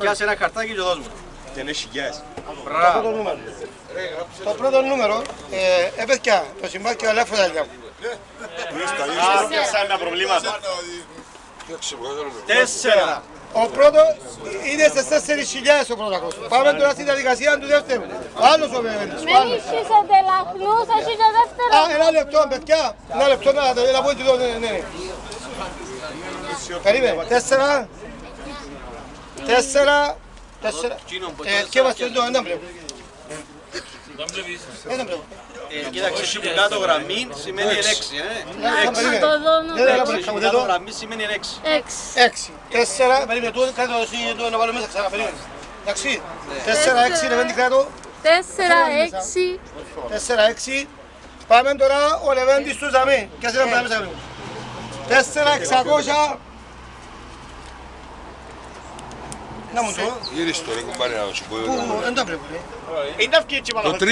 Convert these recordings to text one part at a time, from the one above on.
Πιάσε ένα χαρτάκι και δώσ' μου. Δεν έχει χιλιάδες. Το πρώτο νούμερο, παιδιά, το συμπάκιο ελεύθερα δουλειά. Πιάσαμε τα προβλήματα. 4. Ο πρώτος είναι στις 4.000 ο πρώτος. Πάμε τώρα στη διαδικασία του δεύτερου. Άλλος ο Βεβέντης. Με ίσχυσατε λαχνούς, έχει και δεύτερο. Ένα λεπτό, παιδιά. Ένα λεπτό να πω ότι το ναι. Περίμενε. 4. Και είμαστε εδώ, δεν βλέπω. Δεν βλέπω. Κοίταξε, εκεί που κάτω γραμμή σημαίνει 6. Να το δω Κάτω γραμμή σημαίνει 6. 6. 4. Περίμενε, του κάτω το να βάλω μέσα ξανά, περίμενε. Εντάξει. 4-6, Λεβέντη κάτω. 4-6. 4-6. Πάμε τώρα ο Λεβέντης του Ζαμί. Και ας πάμε μέσα. 4-600. Να μου το. Γύρισε το ρε κουμπάρι να σου πω. Δεν το βλέπω. Είναι αυκή έτσι Το 3.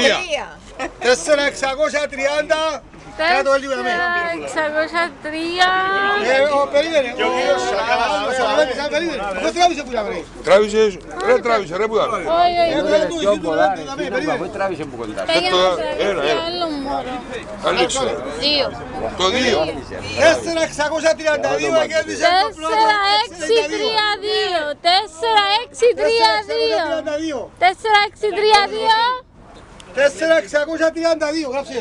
4-630. Κάτω λίγο να μην. 603. Περίμενε. Ο Λεβέντης, περίμενε. Πώς τράβησε που να βρει. Τράβησε ρε που ήταν. Τράβησε που κοντά. Άλλο μωρό. Άνοιξε. 2. Το 2. 4-632 κέρδισε το πρώτο. 4-6-32. 4-6-32. 4-6-32. 4-632, γράψε.